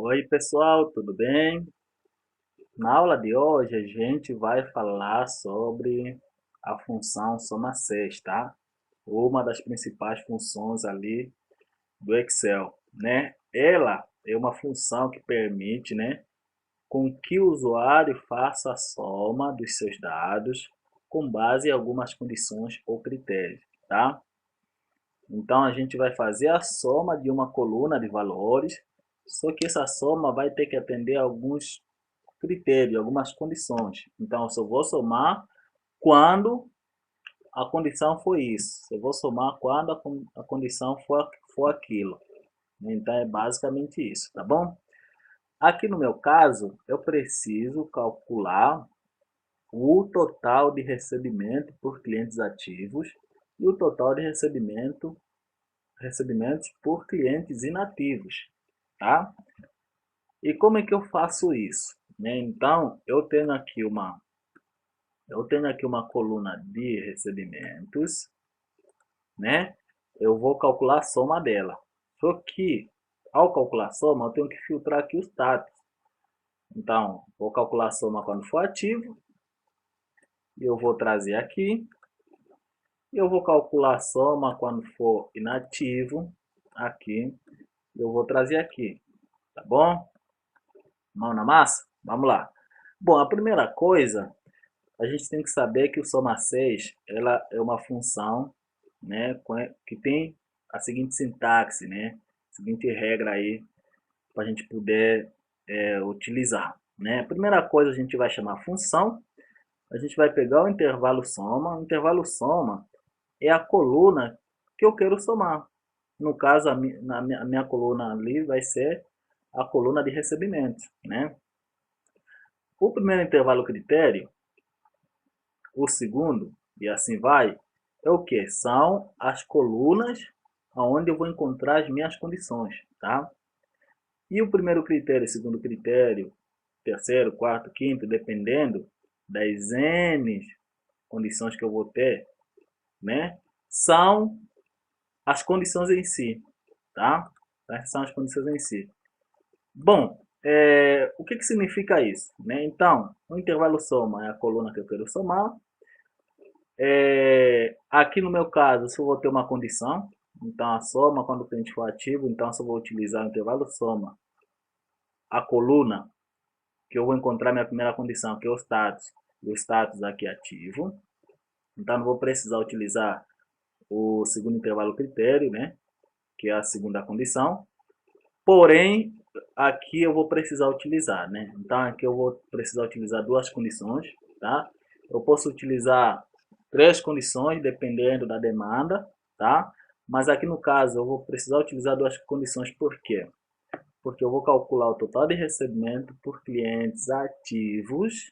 Oi, pessoal, tudo bem? Na aula de hoje a gente vai falar sobre a função soma-6, tá? Uma das principais funções ali do Excel, né? Ela é uma função que permite, né, com que o usuário faça a soma dos seus dados com base em algumas condições ou critérios, tá? Então a gente vai fazer a soma de uma coluna de valores, só que essa soma vai ter que atender a alguns critérios, algumas condições. Então eu só vou somar quando a condição for isso. Eu vou somar quando a condição for aquilo. Então é basicamente isso, tá bom? Aqui no meu caso, eu preciso calcular o total de recebimento por clientes ativos e o total de recebimentos por clientes inativos, tá? E como é que eu faço isso? Né? Então, eu tenho aqui uma coluna de recebimentos, né? Eu vou calcular a soma dela. Só que, ao calcular a soma, eu tenho que filtrar aqui os status. Então, vou calcular a soma quando for ativo, eu vou trazer aqui, e eu vou calcular a soma quando for inativo, aqui, eu vou trazer aqui, tá bom? Mão na massa? Vamos lá. Bom, a primeira coisa, a gente tem que saber que o soma 6 ela é uma função, né, que tem a seguinte sintaxe, né, a seguinte regra aí para a gente poder utilizar. Né? A primeira coisa a gente vai chamar função, a gente vai pegar o intervalo soma. O intervalo soma é a coluna que eu quero somar. No caso, a minha coluna ali vai ser a coluna de recebimento. Né? O primeiro intervalo critério, o segundo, e assim vai, é o que? São as colunas onde eu vou encontrar as minhas condições, tá? E o primeiro critério, segundo critério, terceiro, quarto, quinto, dependendo das N condições que eu vou ter, né? São as condições em si, tá? Essas são as condições em si. Bom, o que significa isso? Né? Então, o intervalo soma é a coluna que eu quero somar. Aqui no meu caso, se eu vou ter uma condição, então a soma, quando o cliente for ativo, então se eu vou utilizar o intervalo soma, a coluna que eu vou encontrar minha primeira condição, que é o status aqui é ativo, então não vou precisar utilizar o segundo intervalo critério, né, que é a segunda condição, porém, aqui eu vou precisar utilizar, né, então aqui eu vou precisar utilizar duas condições, tá, eu posso utilizar três condições, dependendo da demanda, tá? Mas aqui no caso eu vou precisar utilizar duas condições, por quê? Porque eu vou calcular o total de recebimento por clientes ativos,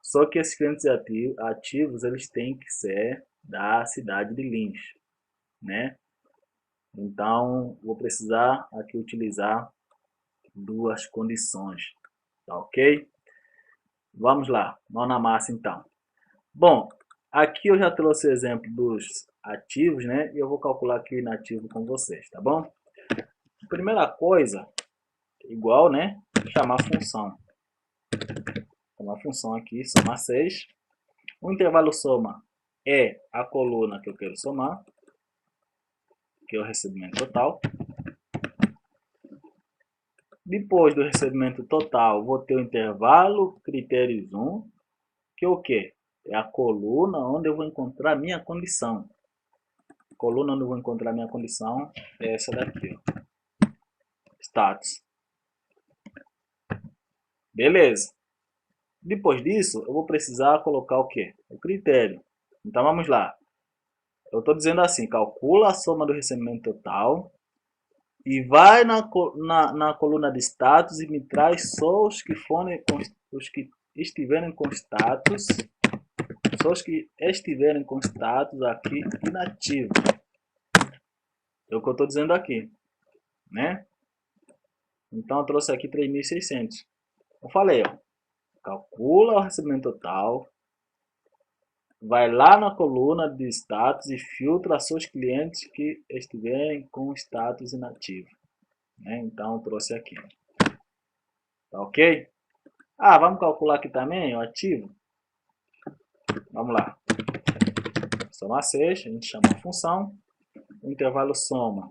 só que esses clientes ativos eles têm que ser da cidade de Lins, né? Então, vou precisar aqui utilizar duas condições, tá ok? Vamos lá, mão na massa então. Bom, aqui eu já trouxe o exemplo dos ativos, né? E eu vou calcular aqui o inativo com vocês, tá bom? Primeira coisa, igual, né? Chamar a função. Chamar a função aqui, somar 6. O intervalo soma é a coluna que eu quero somar, que é o recebimento total. Depois do recebimento total, vou ter o intervalo critérios 1, que é o quê? É a coluna onde eu vou encontrar a minha condição. A coluna onde eu vou encontrar a minha condição é essa daqui, ó. Status. Beleza. Depois disso, eu vou precisar colocar o quê? O critério. Então vamos lá. Eu estou dizendo assim, calcula a soma do recebimento total e vai na coluna de status e me traz só os que estiverem com status, só os que estiverem com status aqui inativo. É o que eu estou dizendo aqui, né? Então eu trouxe aqui 3.600. Eu falei, ó, calcula o recebimento total, vai lá na coluna de status e filtra seus clientes que estiverem com status inativo. né? Então, eu trouxe aqui. Tá ok? Ah, vamos calcular aqui também o ativo? Vamos lá. Soma 6, a gente chama a função. O intervalo soma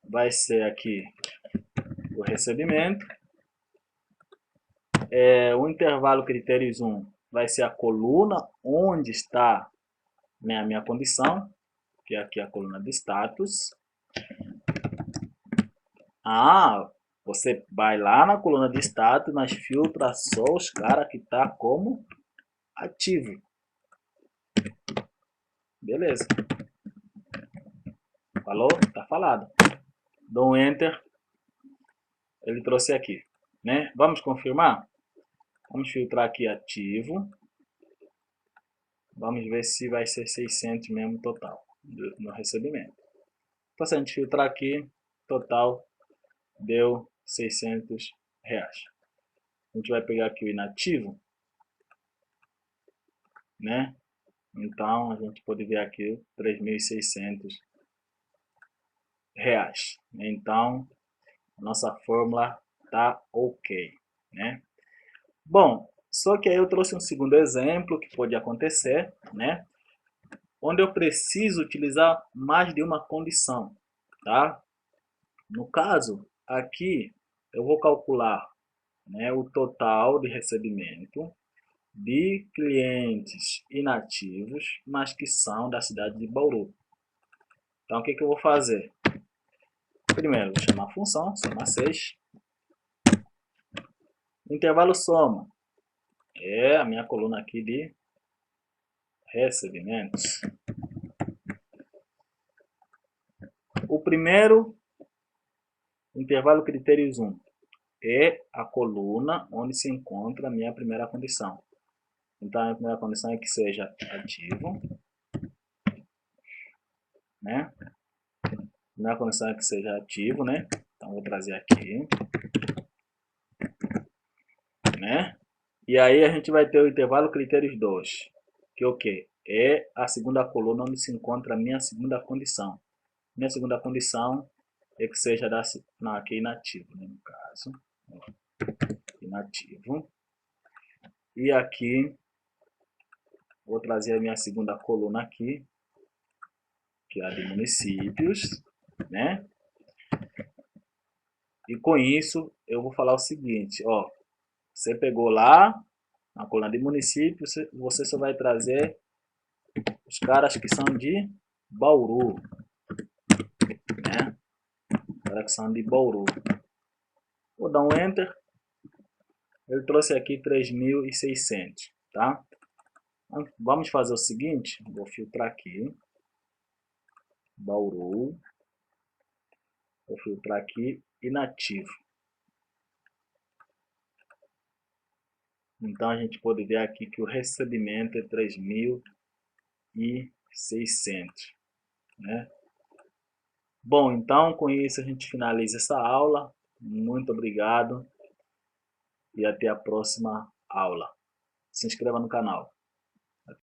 vai ser aqui o recebimento. O intervalo critérios 1 vai ser a coluna onde está, né, a minha condição, que é aqui a coluna de status. Ah, você vai lá na coluna de status, mas filtra só os caras que tá como ativo. Beleza. Falou? Tá falado. Dou um enter. Ele trouxe aqui, né? Vamos confirmar? Vamos filtrar aqui ativo. Vamos ver se vai ser 600 mesmo total no recebimento. Então, se a gente filtrar aqui, total deu 600 reais. A gente vai pegar aqui o inativo, né? Então, a gente pode ver aqui 3.600 reais. Então, a nossa fórmula tá ok, né? Bom, só que aí eu trouxe um segundo exemplo que pode acontecer, né? Onde eu preciso utilizar mais de uma condição, tá? No caso, aqui eu vou calcular, né, o total de recebimento de clientes inativos, mas que são da cidade de Bauru. Então, o que eu vou fazer? Primeiro, vou chamar a função, soma 6. O intervalo soma é a minha coluna aqui de recebimentos. O primeiro, intervalo critérios 1, é a coluna onde se encontra a minha primeira condição. Então, a primeira condição é que seja ativo, né? A primeira condição é que seja ativo, né? Então, vou trazer aqui, né? E aí, a gente vai ter o intervalo critérios 2, que é o quê? É a segunda coluna onde se encontra a minha segunda condição. Minha segunda condição é que seja aqui inativo, né? No caso, inativo. E aqui, vou trazer a minha segunda coluna aqui, que é a de municípios, né? E com isso, eu vou falar o seguinte, ó. Você pegou lá, na coluna de municípios, você só vai trazer os caras que são de Bauru, né? Os caras que são de Bauru. Vou dar um enter. Ele trouxe aqui 3.600, tá? Vamos fazer o seguinte, vou filtrar aqui, Bauru, vou filtrar aqui, inativo. Então, a gente pode ver aqui que o recebimento é 3.600, né? Bom, então, com isso a gente finaliza essa aula. Muito obrigado e até a próxima aula. Se inscreva no canal.